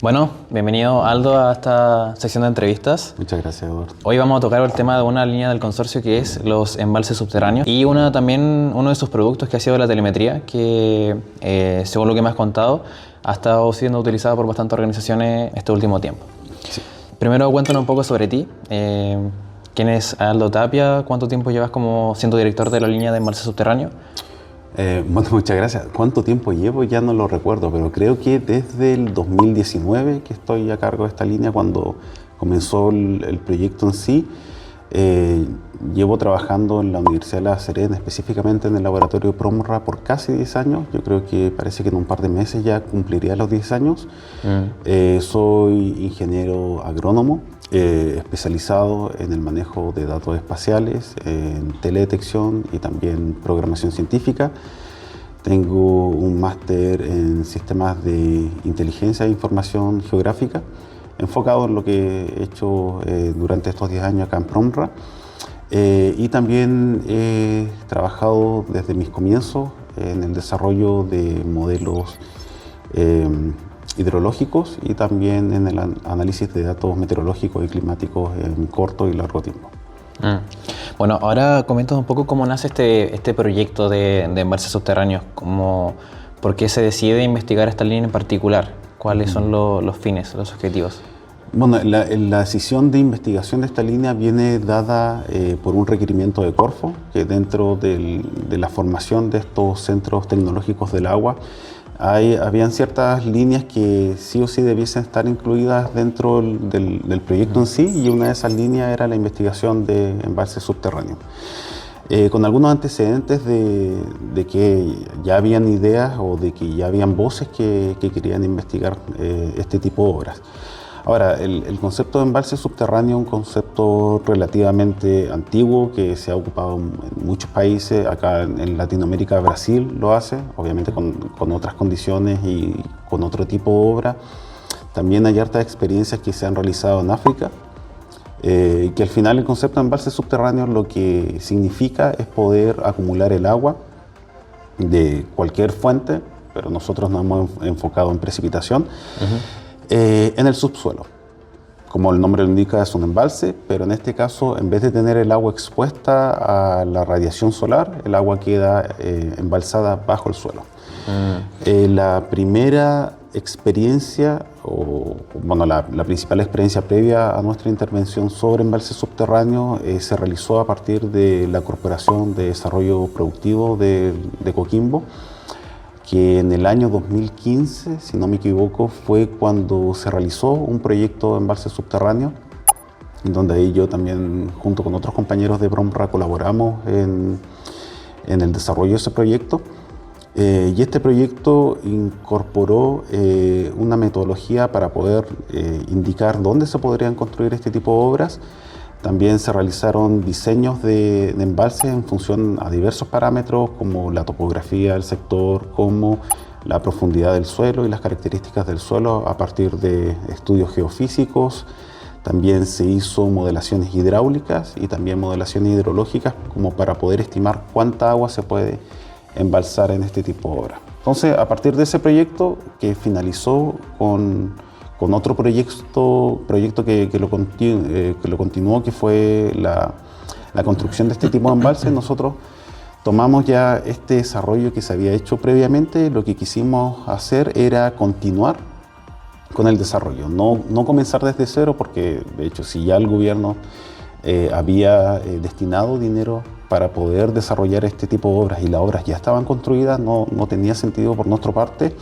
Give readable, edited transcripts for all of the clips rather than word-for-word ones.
Bueno, bienvenido Aldo a esta sección de entrevistas. Muchas gracias, Eduardo. Hoy vamos a tocar el tema de una línea del consorcio que es los embalses subterráneos y también uno de sus productos que ha sido la telemetría, que según lo que me has contado ha estado siendo utilizada por bastantes organizaciones este último tiempo. Sí. Primero cuéntanos un poco sobre ti. ¿Quién es Aldo Tapia? ¿Cuánto tiempo llevas como siendo director de la línea de embalses subterráneos? Bueno, muchas gracias. ¿Cuánto tiempo llevo? Ya no lo recuerdo, pero creo que desde el 2019 que estoy a cargo de esta línea, cuando comenzó el proyecto en sí. Llevo trabajando en la Universidad de La Serena, específicamente en el laboratorio PROMRA, por casi 10 años. Yo creo que parece que en un par de meses ya cumpliría los 10 años. Soy ingeniero agrónomo, especializado en el manejo de datos espaciales, en teledetección y también programación científica. Tengo un máster en sistemas de inteligencia e información geográfica, enfocado en lo que he hecho durante estos 10 años acá en PROMRA. Y también he trabajado desde mis comienzos en el desarrollo de modelos hidrológicos y también en el análisis de datos meteorológicos y climáticos en corto y largo tiempo. Bueno, ahora coméntanos un poco cómo nace este proyecto de embalses subterráneos, por qué se decide investigar esta línea en particular, cuáles son los fines, los objetivos. Bueno, la decisión de investigación de esta línea viene dada por un requerimiento de Corfo, que dentro de la formación de estos centros tecnológicos del agua habían ciertas líneas que sí o sí debiesen estar incluidas dentro del proyecto en sí, y una de esas líneas era la investigación de embalses subterráneos. Con algunos antecedentes de que ya habían ideas o de que ya habían voces que querían investigar este tipo de obras. Ahora, el concepto de embalse subterráneo es un concepto relativamente antiguo que se ha ocupado en muchos países. Acá en Latinoamérica, Brasil lo hace, obviamente con otras condiciones y con otro tipo de obra. También hay hartas experiencias que se han realizado en África, que al final el concepto de embalse subterráneo lo que significa es poder acumular el agua de cualquier fuente, pero nosotros nos hemos enfocado en precipitación. En el subsuelo. Como el nombre lo indica, es un embalse, pero en este caso, en vez de tener el agua expuesta a la radiación solar, el agua queda embalsada bajo el suelo. La primera experiencia, la principal experiencia previa a nuestra intervención sobre embalses subterráneos se realizó a partir de la Corporación de Desarrollo Productivo de Coquimbo, que en el año 2015, si no me equivoco, fue cuando se realizó un proyecto de embalse subterráneo, en donde ahí yo también, junto con otros compañeros de PROMRA, colaboramos en el desarrollo de ese proyecto. Y este proyecto incorporó una metodología para poder indicar dónde se podrían construir este tipo de obras. También se realizaron diseños de embalses en función a diversos parámetros, como la topografía del sector, como la profundidad del suelo y las características del suelo a partir de estudios geofísicos. También se hizo modelaciones hidráulicas y también modelaciones hidrológicas, como para poder estimar cuánta agua se puede embalsar en este tipo de obras. Entonces, a partir de ese proyecto, que finalizó con otro proyecto que lo continuó, que fue la construcción de este tipo de embalses, nosotros tomamos ya este desarrollo que se había hecho previamente. Lo que quisimos hacer era continuar con el desarrollo, no comenzar desde cero, porque de hecho si ya el gobierno había destinado dinero para poder desarrollar este tipo de obras y las obras ya estaban construidas, no tenía sentido por nuestra parte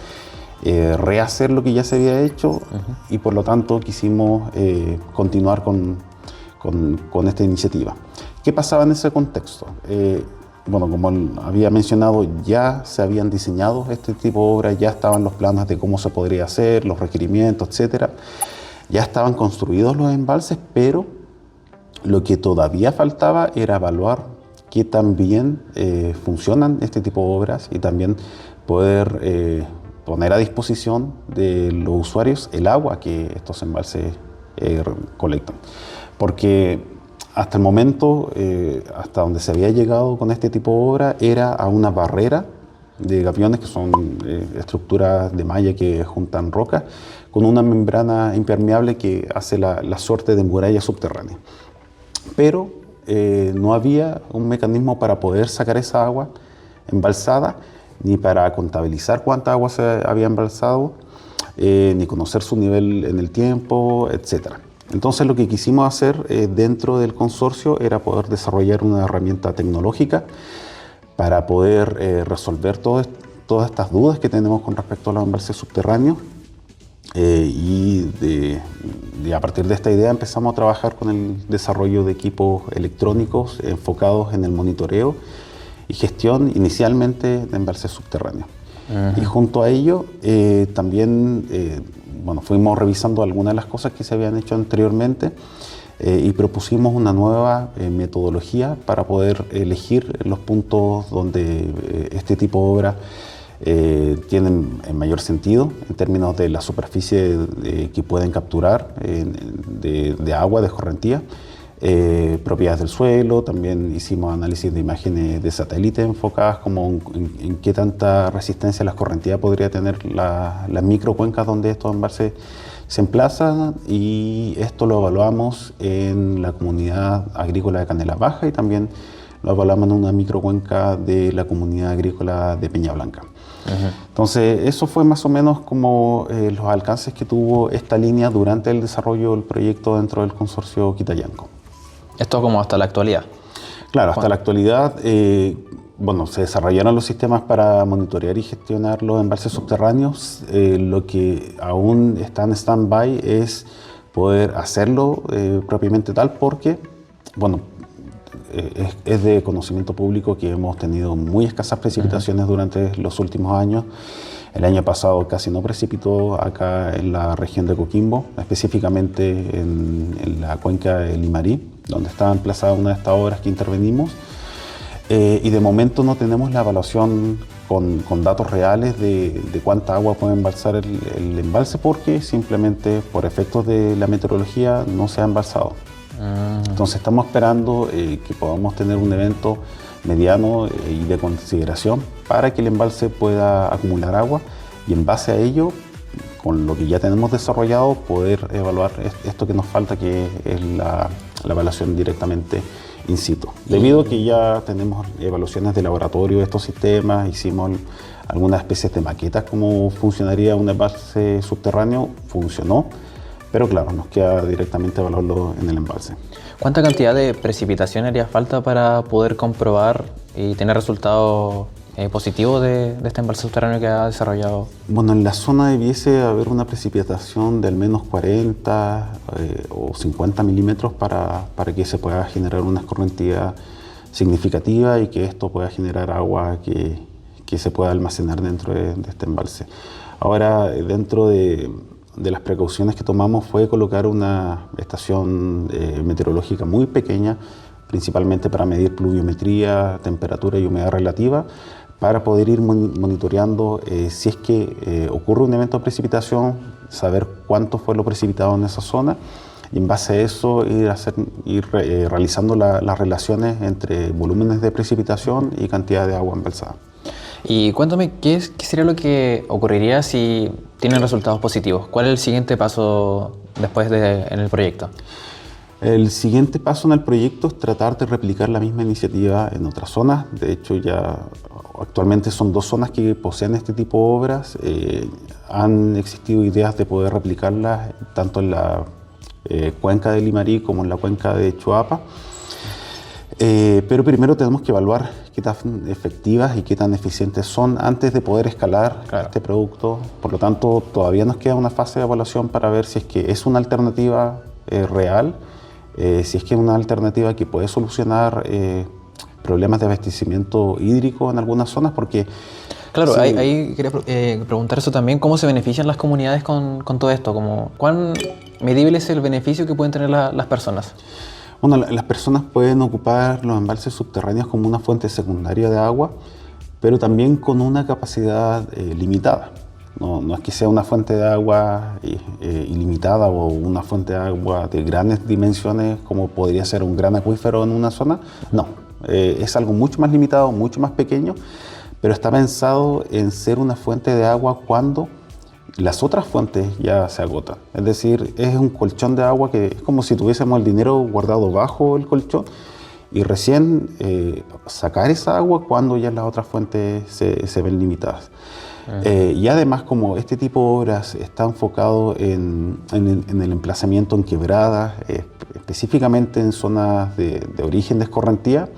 rehacer lo que ya se había hecho. Y por lo tanto quisimos continuar con esta iniciativa. ¿Qué pasaba en ese contexto? Como había mencionado, ya se habían diseñado este tipo de obras, ya estaban los planos de cómo se podría hacer, los requerimientos, etcétera. Ya estaban construidos los embalses, pero lo que todavía faltaba era evaluar qué tan bien funcionan este tipo de obras y también poder poner a disposición de los usuarios el agua que estos embalses colectan. Porque hasta el momento, hasta donde se había llegado con este tipo de obra, era a una barrera de gaviones, que son estructuras de malla que juntan rocas, con una membrana impermeable que hace la suerte de muralla subterránea. Pero no había un mecanismo para poder sacar esa agua embalsada, ni para contabilizar cuánta agua se había embalsado, ni conocer su nivel en el tiempo, etc. Entonces lo que quisimos hacer dentro del consorcio era poder desarrollar una herramienta tecnológica para poder resolver todas estas dudas que tenemos con respecto a los embalses subterráneos. Y a partir de esta idea empezamos a trabajar con el desarrollo de equipos electrónicos enfocados en el monitoreo y gestión inicialmente de embalses subterráneos. Y junto a ello también fuimos revisando algunas de las cosas que se habían hecho anteriormente y propusimos una nueva metodología para poder elegir los puntos donde este tipo de obras tienen mayor sentido en términos de la superficie que pueden capturar de agua, de escorrentía, propiedades del suelo. También hicimos análisis de imágenes de satélite enfocadas como en qué tanta resistencia la escorrentía podría tener las microcuencas donde estos embalses se emplazan, y esto lo evaluamos en la comunidad agrícola de Canela Baja y también lo evaluamos en una microcuenca de la comunidad agrícola de Peña Blanca. Entonces, eso fue más o menos como los alcances que tuvo esta línea durante el desarrollo del proyecto dentro del consorcio Quitayanco. Esto como hasta la actualidad. Claro, hasta la actualidad, se desarrollaron los sistemas para monitorear y gestionar los embalses subterráneos. Lo que aún está en stand-by es poder hacerlo propiamente tal, porque, es de conocimiento público que hemos tenido muy escasas precipitaciones durante los últimos años. El año pasado casi no precipitó acá en la región de Coquimbo, específicamente en la cuenca de Limarí, donde estaba emplazada una de estas obras que intervenimos. Y de momento no tenemos la evaluación con datos reales de cuánta agua puede embalsar el embalse, porque simplemente por efectos de la meteorología no se ha embalsado. Entonces estamos esperando que podamos tener un evento mediano y de consideración para que el embalse pueda acumular agua, y en base a ello, con lo que ya tenemos desarrollado, poder evaluar esto que nos falta, que es la evaluación directamente in situ. Debido a que ya tenemos evaluaciones de laboratorio de estos sistemas, hicimos algunas especies de maquetas cómo funcionaría un embalse subterráneo, funcionó. Pero claro, nos queda directamente evaluarlo en el embalse. ¿Cuánta cantidad de precipitación haría falta para poder comprobar y tener resultados positivos de este embalse subterráneo que ha desarrollado? Bueno, en la zona debiese haber una precipitación de al menos 40 o 50 milímetros para que se pueda generar una escorrentía significativa y que esto pueda generar agua que se pueda almacenar dentro de este embalse. Ahora, dentro de las precauciones que tomamos fue colocar una estación meteorológica muy pequeña, principalmente para medir pluviometría, temperatura y humedad relativa, para poder ir monitoreando si es que ocurre un evento de precipitación, saber cuánto fue lo precipitado en esa zona, y en base a eso ir realizando las relaciones entre volúmenes de precipitación y cantidad de agua embalsada. Y cuéntame, ¿qué sería lo que ocurriría si tienen resultados positivos? ¿Cuál es el siguiente paso después en el proyecto? El siguiente paso en el proyecto es tratar de replicar la misma iniciativa en otras zonas. De hecho, ya actualmente son 2 zonas que poseen este tipo de obras. Han existido ideas de poder replicarlas tanto en la cuenca de Limarí como en la cuenca de Choapa. Pero primero tenemos que evaluar qué tan efectivas y qué tan eficientes son antes de poder escalar este producto. Por lo tanto, todavía nos queda una fase de evaluación para ver si es que es una alternativa real, si es que es una alternativa que puede solucionar problemas de abastecimiento hídrico en algunas zonas, porque... Claro, sí. ahí quería preguntar eso también, ¿cómo se benefician las comunidades con todo esto? ¿Cuán medible es el beneficio que pueden tener las personas? Bueno, las personas pueden ocupar los embalses subterráneos como una fuente secundaria de agua, pero también con una capacidad limitada. No es que sea una fuente de agua ilimitada o una fuente de agua de grandes dimensiones como podría ser un gran acuífero en una zona. No, es algo mucho más limitado, mucho más pequeño, pero está pensado en ser una fuente de agua cuando las otras fuentes ya se agotan. Es decir, es un colchón de agua que es como si tuviésemos el dinero guardado bajo el colchón y recién sacar esa agua cuando ya las otras fuentes se ven limitadas. Y además, como este tipo de obras está enfocado en el emplazamiento en quebradas, específicamente en zonas de origen de escorrentía,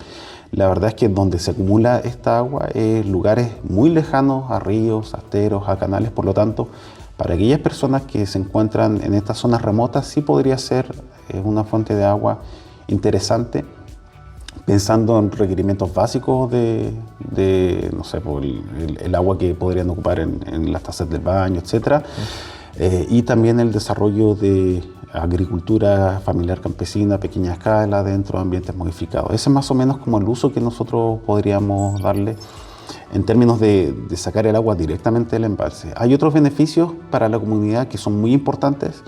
la verdad es que donde se acumula esta agua es lugares muy lejanos a ríos, a esteros, a canales. Por lo tanto, para aquellas personas que se encuentran en estas zonas remotas, sí podría ser una fuente de agua interesante, pensando en requerimientos básicos no sé, por el agua que podrían ocupar en las tazas del baño, etc. Y también el desarrollo de agricultura familiar campesina a pequeña escala dentro de ambientes modificados. Ese es más o menos como el uso que nosotros podríamos darle en términos de sacar el agua directamente del embalse. Hay otros beneficios para la comunidad que son muy importantes,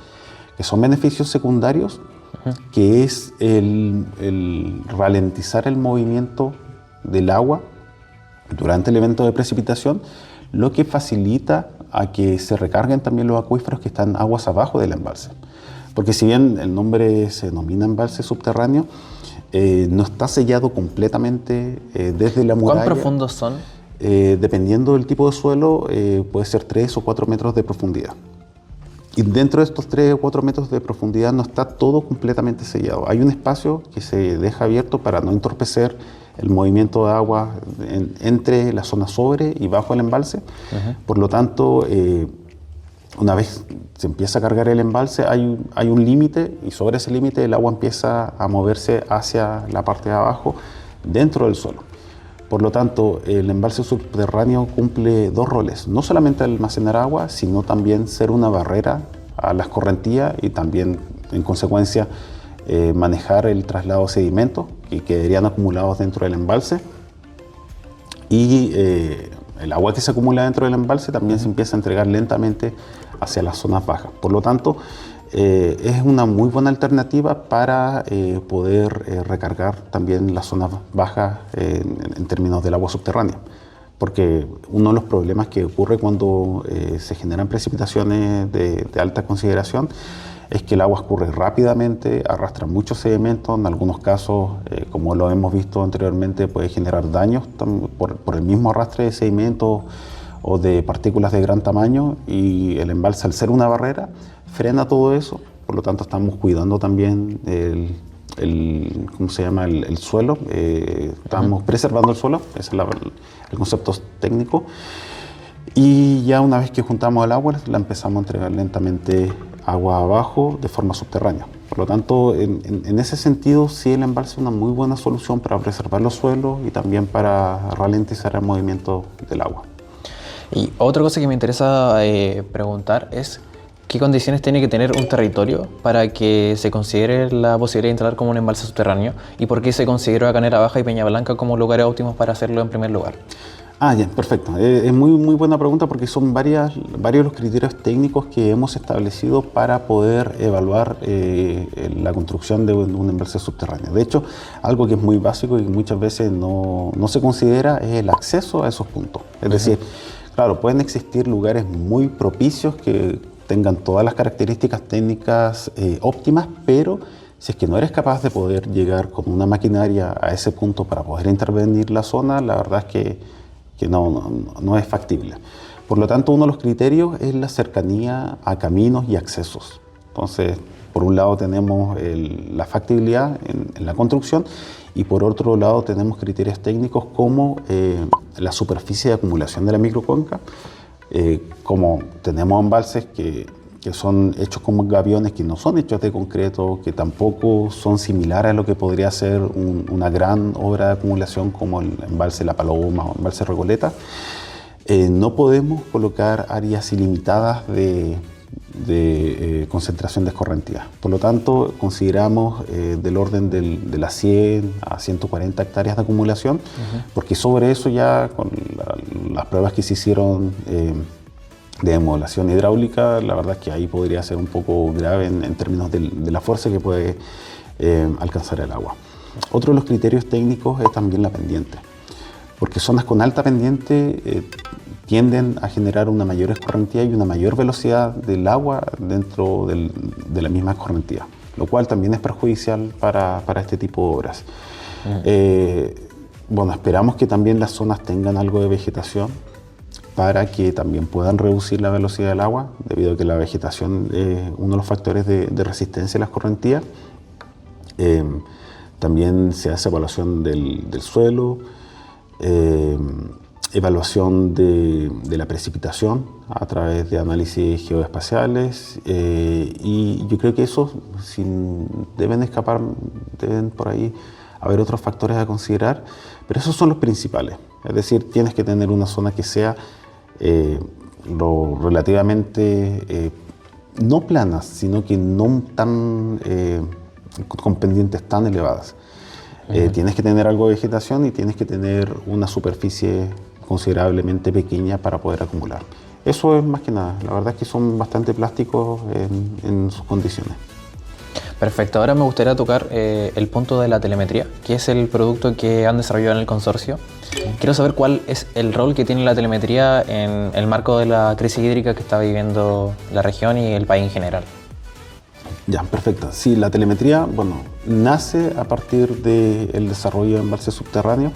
que son beneficios secundarios, que es el ralentizar el movimiento del agua durante el evento de precipitación, lo que facilita a que se recarguen también los acuíferos que están aguas abajo del embalse. Porque si bien el nombre se denomina embalse subterráneo, no está sellado completamente desde la muralla. ¿Cuán profundos son? Dependiendo del tipo de suelo, puede ser 3 o 4 metros de profundidad. Y dentro de estos 3 o 4 metros de profundidad no está todo completamente sellado. Hay un espacio que se deja abierto para no entorpecer el movimiento de agua entre la zona sobre y bajo el embalse. Por lo tanto, una vez se empieza a cargar el embalse, hay un límite, y sobre ese límite el agua empieza a moverse hacia la parte de abajo, dentro del suelo. Por lo tanto, el embalse subterráneo cumple 2 roles: no solamente almacenar agua, sino también ser una barrera a la escorrentía y también, en consecuencia, manejar el traslado de sedimentos que quedarían acumulados dentro del embalse. Y el agua que se acumula dentro del embalse también se empieza a entregar lentamente hacia las zonas bajas. Por lo tanto, es una muy buena alternativa para poder recargar también las zonas bajas en términos del agua subterránea. Porque uno de los problemas que ocurre cuando se generan precipitaciones de alta consideración es que el agua escurre rápidamente, arrastra muchos sedimentos. En algunos casos, como lo hemos visto anteriormente, puede generar daños por el mismo arrastre de sedimentos o de partículas de gran tamaño, y el embalse, al ser una barrera, frena todo eso. Por lo tanto, estamos cuidando también ¿cómo se llama? El suelo. Estamos preservando el suelo, ese es el concepto técnico. Y ya una vez que juntamos el agua, la empezamos a entregar lentamente agua abajo de forma subterránea. Por lo tanto, en ese sentido, sí, el embalse es una muy buena solución para preservar los suelos y también para ralentizar el movimiento del agua. Y otra cosa que me interesa preguntar es: ¿qué condiciones tiene que tener un territorio para que se considere la posibilidad de instalar como un embalse subterráneo? ¿Y por qué se consideró a Canela Baja y Peña Blanca como lugares óptimos para hacerlo en primer lugar? Ya, perfecto. Es muy buena pregunta, porque son varios los criterios técnicos que hemos establecido para poder evaluar la construcción de un embalse subterráneo. De hecho, algo que es muy básico y que muchas veces no se considera es el acceso a esos puntos. Es decir, claro, pueden existir lugares muy propicios que tengan todas las características técnicas óptimas, pero si es que no eres capaz de poder llegar con una maquinaria a ese punto para poder intervenir la zona, la verdad es que no es factible. Por lo tanto, uno de los criterios es la cercanía a caminos y accesos. Entonces, por un lado tenemos la factibilidad en la construcción, y por otro lado tenemos criterios técnicos como la superficie de acumulación de la microcuenca. Como tenemos embalses que son hechos como gaviones, que no son hechos de concreto, que tampoco son similares a lo que podría ser una gran obra de acumulación como el embalse La Paloma o el embalse Recoleta, no podemos colocar áreas ilimitadas de concentración de escorrentía. Por lo tanto, consideramos del orden de las 100 a 140 hectáreas de acumulación, porque sobre eso ya, con las pruebas que se hicieron de modelación hidráulica, la verdad es que ahí podría ser un poco grave en términos de la fuerza que puede alcanzar el agua. Otro de los criterios técnicos es también la pendiente, porque zonas con alta pendiente tienden a generar una mayor escorrentía y una mayor velocidad del agua dentro de la misma escorrentía, lo cual también es perjudicial para este tipo de obras. Bueno, esperamos que también las zonas tengan algo de vegetación para que también puedan reducir la velocidad del agua, debido a que la vegetación es uno de los factores de resistencia a la escorrentía. También se hace evaluación del suelo, evaluación de la precipitación a través de análisis geoespaciales, y yo creo que eso, deben por ahí haber otros factores a considerar, pero esos son los principales. Es decir, tienes que tener una zona que sea lo relativamente no planas, sino que no tan con pendientes tan elevadas. Tienes que tener algo de vegetación y tienes que tener una superficie considerablemente pequeña para poder acumular. Eso es más que nada. La verdad es que son bastante plásticos en sus condiciones. Perfecto. Ahora me gustaría tocar el punto de la telemetría, que es el producto que han desarrollado en el consorcio. Quiero saber cuál es el rol que tiene la telemetría en el marco de la crisis hídrica que está viviendo la región y el país en general. Ya, perfecto. Sí, la telemetría, bueno, nace a partir del desarrollo de embalses subterráneos.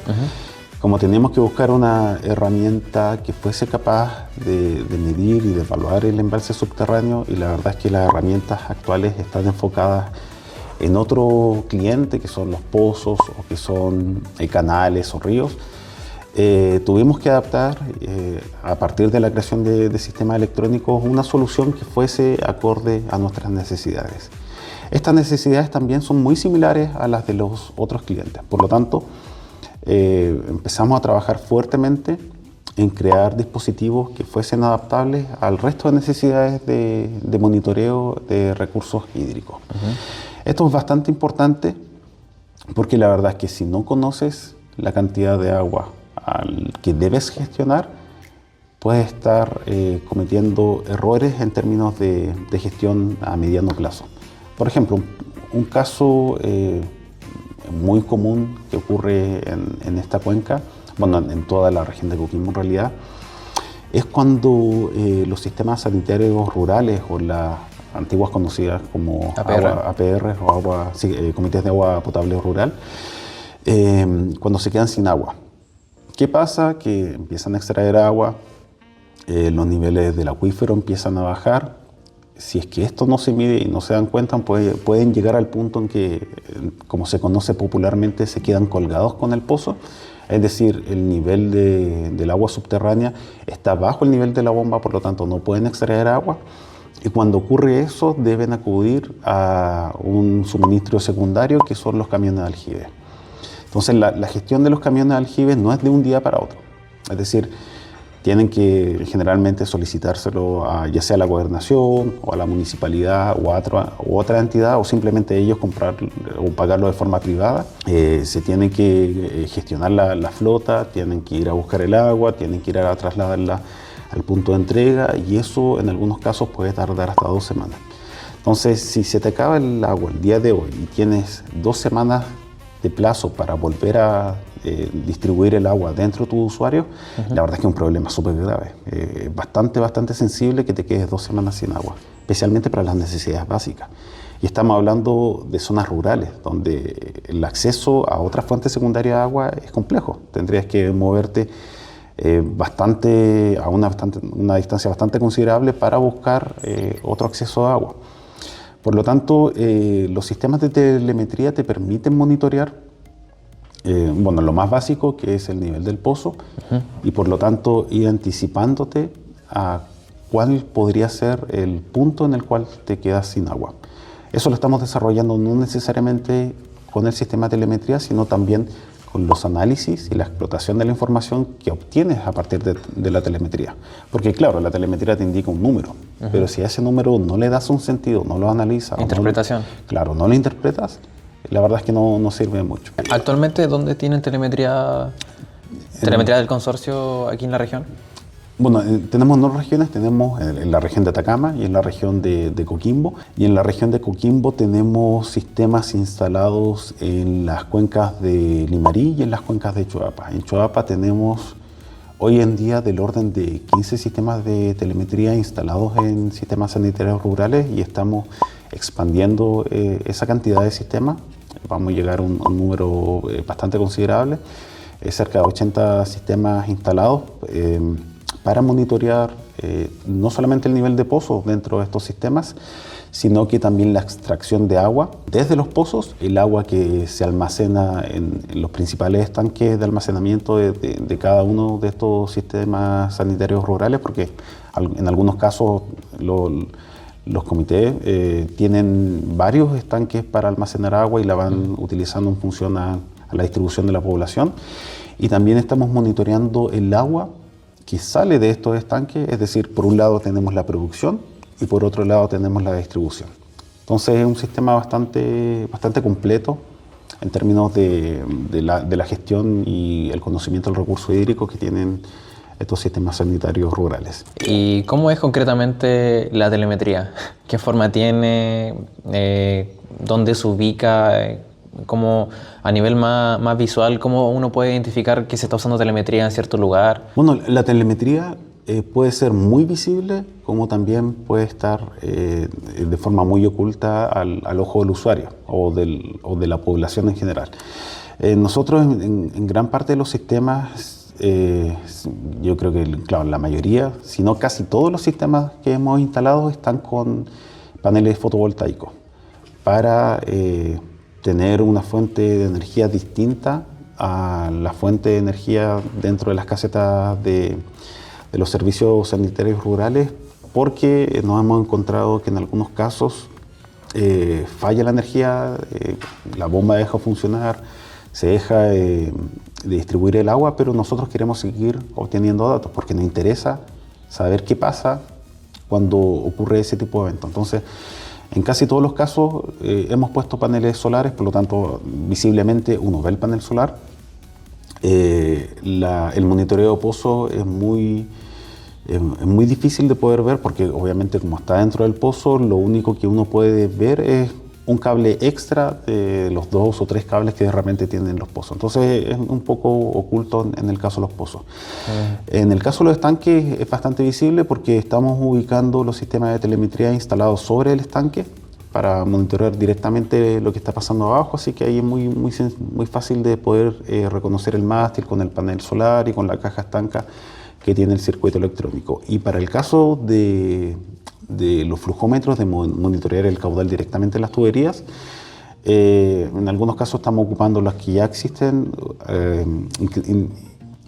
Como teníamos que buscar una herramienta que fuese capaz de medir y de evaluar el embalse subterráneo, y la verdad es que las herramientas actuales están enfocadas en otro cliente, que son los pozos o que son canales o ríos. Tuvimos que adaptar, a partir de la creación de sistemas electrónicos, una solución que fuese acorde a nuestras necesidades. Estas necesidades también son muy similares a las de los otros clientes. Por lo tanto, empezamos a trabajar fuertemente en crear dispositivos que fuesen adaptables al resto de necesidades de monitoreo de recursos hídricos. Esto es bastante importante porque la verdad es que si no conoces la cantidad de agua al que debes gestionar, puedes estar cometiendo errores en términos de gestión a mediano plazo. Por ejemplo, un caso muy común que ocurre en esta cuenca, bueno, en toda la región de Coquimbo en realidad, es cuando los sistemas sanitarios rurales, o las antiguas conocidas como APR o comités de agua potable rural, cuando se quedan sin agua. ¿Qué pasa? Que empiezan a extraer agua, los niveles del acuífero empiezan a bajar. Si es que esto no se mide y no se dan cuenta, pueden llegar al punto en que, como se conoce popularmente, se quedan colgados con el pozo. Es decir, el nivel del agua subterránea está bajo el nivel de la bomba, por lo tanto no pueden extraer agua. Y cuando ocurre eso, deben acudir a un suministro secundario, que son los camiones de aljibe. Entonces, la gestión de los camiones de aljibe no es de un día para otro. Es decir, tienen que generalmente solicitárselo ya sea a la gobernación o a la municipalidad o a otra entidad, o simplemente ellos comprar o pagarlo de forma privada. Se tiene que gestionar la flota, tienen que ir a buscar el agua, tienen que ir a trasladarla al punto de entrega, y eso en algunos casos puede tardar hasta 2 semanas. Entonces, si se te acaba el agua el día de hoy y tienes 2 semanas de plazo para volver a distribuir el agua dentro de tu usuario, la verdad es que es un problema súper grave. Bastante sensible que te quedes 2 semanas sin agua, especialmente para las necesidades básicas. Y estamos hablando de zonas rurales, donde el acceso a otras fuentes secundarias de agua es complejo. Tendrías que moverte a una distancia bastante considerable para buscar otro acceso a agua. Por lo tanto, los sistemas de telemetría te permiten monitorear lo más básico, que es el nivel del pozo, y por lo tanto ir anticipándote a cuál podría ser el punto en el cual te quedas sin agua. Eso lo estamos desarrollando no necesariamente con el sistema de telemetría, sino también con los análisis y la explotación de la información que obtienes a partir de la telemetría. Porque claro, la telemetría te indica un número, pero si a ese número no le das un sentido, no lo analizas... Interpretación. No lo interpretas, la verdad es que no sirve mucho. ¿Actualmente dónde tienen telemetría del consorcio aquí en la región? Bueno, tenemos 2 regiones, tenemos en la región de Atacama y en la región de Coquimbo. Y en la región de Coquimbo tenemos sistemas instalados en las cuencas de Limarí y en las cuencas de Choapa. En Choapa tenemos hoy en día del orden de 15 sistemas de telemetría instalados en sistemas sanitarios rurales y estamos expandiendo esa cantidad de sistemas. Vamos a llegar a un número bastante considerable, cerca de 80 sistemas instalados para monitorear no solamente el nivel de pozos dentro de estos sistemas, sino que también la extracción de agua desde los pozos, el agua que se almacena en los principales estanques de almacenamiento de cada uno de estos sistemas sanitarios rurales, porque en algunos casos los comités tienen varios estanques para almacenar agua y la van utilizando en función a la distribución de la población. Y también estamos monitoreando el agua que sale de estos estanques, es decir, por un lado tenemos la producción y por otro lado tenemos la distribución. Entonces es un sistema bastante completo en términos de la gestión y el conocimiento del recurso hídrico que tienen estos sistemas sanitarios rurales. ¿Y cómo es concretamente la telemetría? ¿Qué forma tiene? ¿Dónde se ubica? ¿Cómo, a nivel más visual, cómo uno puede identificar que se está usando telemetría en cierto lugar? Bueno, la telemetría puede ser muy visible, como también puede estar de forma muy oculta al ojo del usuario o de la población en general. Nosotros en gran parte de los sistemas, yo creo que claro, la mayoría, si no casi todos los sistemas que hemos instalado están con paneles fotovoltaicos para tener una fuente de energía distinta a la fuente de energía dentro de las casetas de los servicios sanitarios rurales, porque nos hemos encontrado que en algunos casos falla la energía, la bomba deja de funcionar, se deja de distribuir el agua, pero nosotros queremos seguir obteniendo datos porque nos interesa saber qué pasa cuando ocurre ese tipo de evento. Entonces, en casi todos los casos hemos puesto paneles solares, por lo tanto, visiblemente uno ve el panel solar. El monitoreo de pozo es muy difícil de poder ver porque obviamente como está dentro del pozo, lo único que uno puede ver es un cable extra de los 2 o 3 cables que de repente tienen los pozos. Entonces es un poco oculto en el caso de los pozos. En el caso de los estanques es bastante visible porque estamos ubicando los sistemas de telemetría instalados sobre el estanque para monitorear directamente lo que está pasando abajo, así que ahí es muy fácil de poder reconocer el mástil con el panel solar y con la caja estanca que tiene el circuito electrónico. Y para el caso de los flujómetros, de monitorear el caudal directamente en las tuberías, en algunos casos estamos ocupando las que ya existen,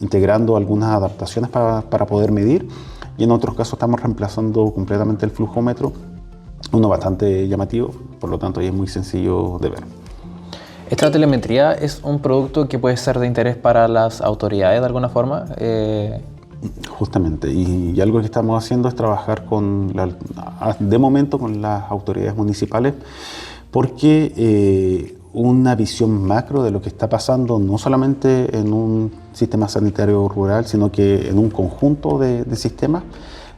integrando algunas adaptaciones para poder medir, y en otros casos estamos reemplazando completamente el flujómetro, uno bastante llamativo, por lo tanto ahí es muy sencillo de ver. ¿Esta telemetría es un producto que puede ser de interés para las autoridades de alguna forma? Justamente, y algo que estamos haciendo es trabajar de momento con las autoridades municipales, porque una visión macro de lo que está pasando no solamente en un sistema sanitario rural, sino que en un conjunto de sistemas,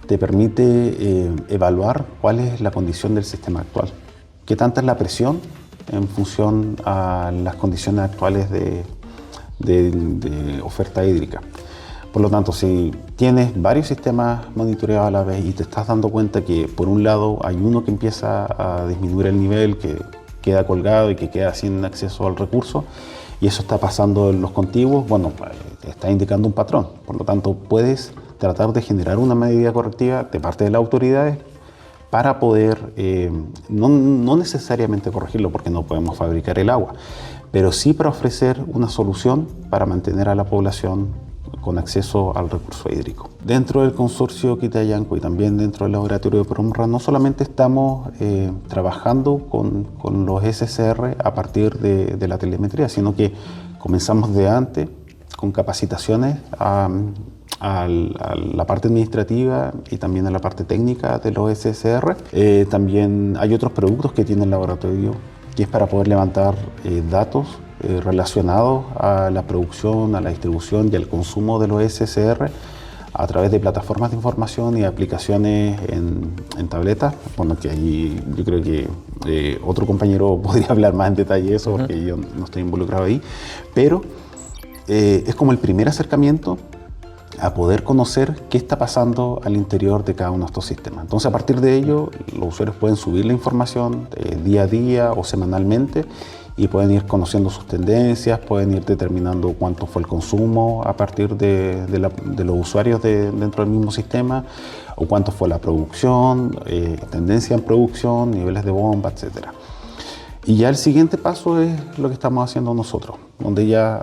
te permite evaluar cuál es la condición del sistema actual, qué tanta es la presión en función a las condiciones actuales de oferta hídrica. Por lo tanto, si tienes varios sistemas monitoreados a la vez y te estás dando cuenta que por un lado hay uno que empieza a disminuir el nivel, que queda colgado y que queda sin acceso al recurso, y eso está pasando en los contiguos, bueno, te está indicando un patrón. Por lo tanto, puedes tratar de generar una medida correctiva de parte de las autoridades para poder, no necesariamente corregirlo porque no podemos fabricar el agua, pero sí para ofrecer una solución para mantener a la población con acceso al recurso hídrico. Dentro del consorcio Quitayanco y también dentro del laboratorio de Promra, no solamente estamos trabajando con los SCR a partir de la telemetría, sino que comenzamos de antes con capacitaciones a la parte administrativa y también a la parte técnica de los SCR. También hay otros productos que tiene el laboratorio, que es para poder levantar datos relacionados a la producción, a la distribución y al consumo de los SCR a través de plataformas de información y aplicaciones en tabletas. Bueno, que ahí yo creo que otro compañero podría hablar más en detalle de eso porque yo no estoy involucrado ahí, pero es como el primer acercamiento a poder conocer qué está pasando al interior de cada uno de estos sistemas. Entonces, a partir de ello, los usuarios pueden subir la información día a día o semanalmente y pueden ir conociendo sus tendencias, pueden ir determinando cuánto fue el consumo a partir de los usuarios dentro del mismo sistema, o cuánto fue la producción, tendencia en producción, niveles de bomba, etc. Y ya el siguiente paso es lo que estamos haciendo nosotros, donde ya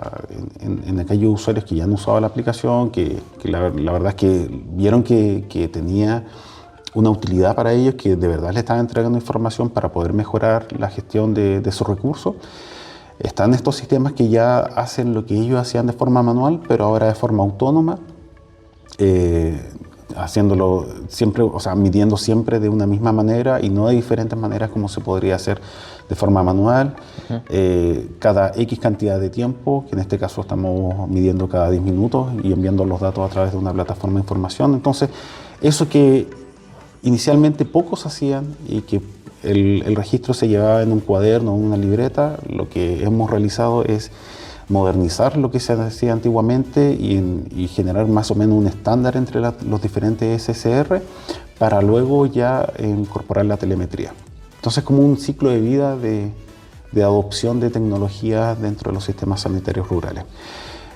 en aquellos usuarios que ya han usado la aplicación, que la verdad es que vieron que tenía una utilidad para ellos, que de verdad le estaban entregando información para poder mejorar la gestión de sus recursos. Están estos sistemas que ya hacen lo que ellos hacían de forma manual, pero ahora de forma autónoma, haciéndolo siempre, o sea, midiendo siempre de una misma manera y no de diferentes maneras como se podría hacer de forma manual, cada X cantidad de tiempo, que en este caso estamos midiendo cada 10 minutos y enviando los datos a través de una plataforma de información. Entonces, eso que inicialmente pocos hacían y que el registro se llevaba en un cuaderno o en una libreta, lo que hemos realizado es modernizar lo que se hacía antiguamente y generar más o menos un estándar entre los diferentes SSR para luego ya incorporar la telemetría. Entonces, como un ciclo de vida de adopción de tecnología dentro de los sistemas sanitarios rurales.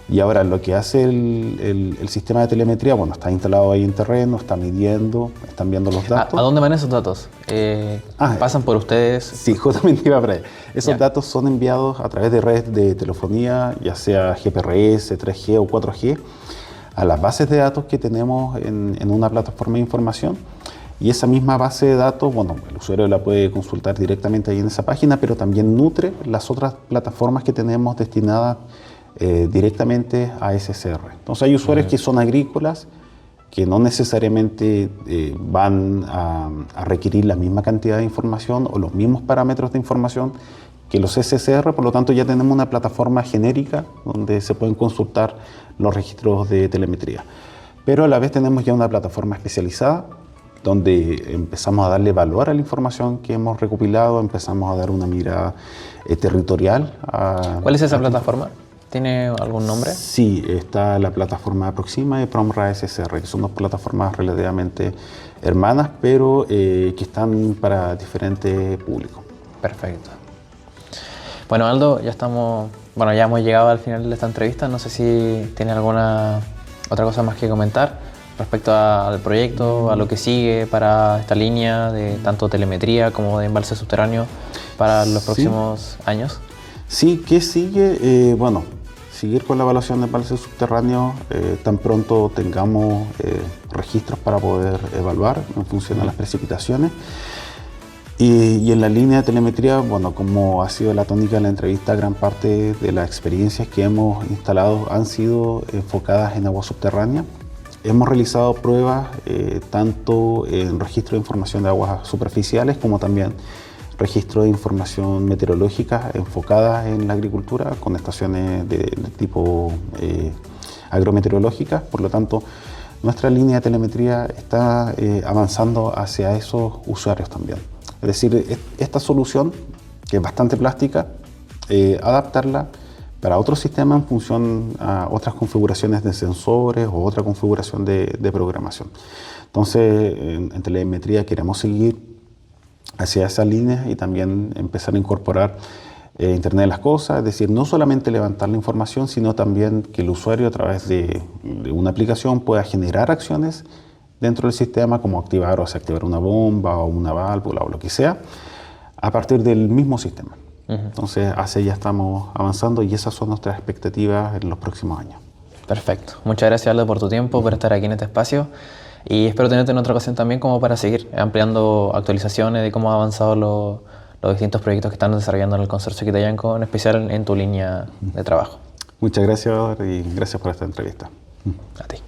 Y ahora lo que hace el sistema de telemetría, bueno, está instalado ahí en terreno, está midiendo, están viendo los datos. ¿A dónde van esos datos? ¿Pasan por ustedes? Sí, justamente iba para allá. Esos datos son enviados a través de redes de telefonía, ya sea GPRS, 3G o 4G, a las bases de datos que tenemos en una plataforma de información. Y esa misma base de datos, bueno, el usuario la puede consultar directamente ahí en esa página, pero también nutre las otras plataformas que tenemos destinadas directamente a SSR. Entonces hay usuarios que son agrícolas, que no necesariamente van a requerir la misma cantidad de información o los mismos parámetros de información que los SSR, por lo tanto ya tenemos una plataforma genérica donde se pueden consultar los registros de telemetría. Pero a la vez tenemos ya una plataforma especializada donde empezamos a darle valor a la información que hemos recopilado, empezamos a dar una mirada territorial. ¿Cuál es esa plataforma? ¿Tiene algún nombre? Sí, está la plataforma Proxima y Promra SSR, que son dos plataformas relativamente hermanas, pero que están para diferentes públicos. Perfecto. Bueno, Aldo, ya hemos llegado al final de esta entrevista. No sé si tiene alguna otra cosa más que comentar respecto al proyecto, a lo que sigue para esta línea de tanto telemetría como de embalse subterráneo para los próximos años. Sí, ¿qué sigue? Bueno, seguir con la evaluación de embalses subterráneos tan pronto tengamos registros para poder evaluar en función de las precipitaciones. Y en la línea de telemetría, bueno, como ha sido la tónica de la entrevista, gran parte de las experiencias que hemos instalado han sido enfocadas en agua subterránea. Hemos realizado pruebas tanto en registro de información de aguas superficiales como también registro de información meteorológica enfocada en la agricultura con estaciones de tipo agrometeorológicas. Por lo tanto, nuestra línea de telemetría está avanzando hacia esos usuarios también. Es decir, esta solución, que es bastante plástica, adaptarla para otro sistema en función a otras configuraciones de sensores o otra configuración de programación. Entonces, en telemetría queremos seguir hacia esa línea y también empezar a incorporar Internet de las Cosas, es decir, no solamente levantar la información, sino también que el usuario a través de una aplicación pueda generar acciones dentro del sistema, como activar o desactivar una bomba o una válvula o lo que sea, a partir del mismo sistema. Entonces, hacia allá estamos avanzando y esas son nuestras expectativas en los próximos años. Perfecto. Muchas gracias, Aldo, por tu tiempo, por estar aquí en este espacio. Y espero tenerte en otra ocasión también como para seguir ampliando actualizaciones de cómo han avanzado los distintos proyectos que están desarrollando en el consorcio Quitayanco, en especial en tu línea de trabajo. Muchas gracias y gracias por esta entrevista. A ti.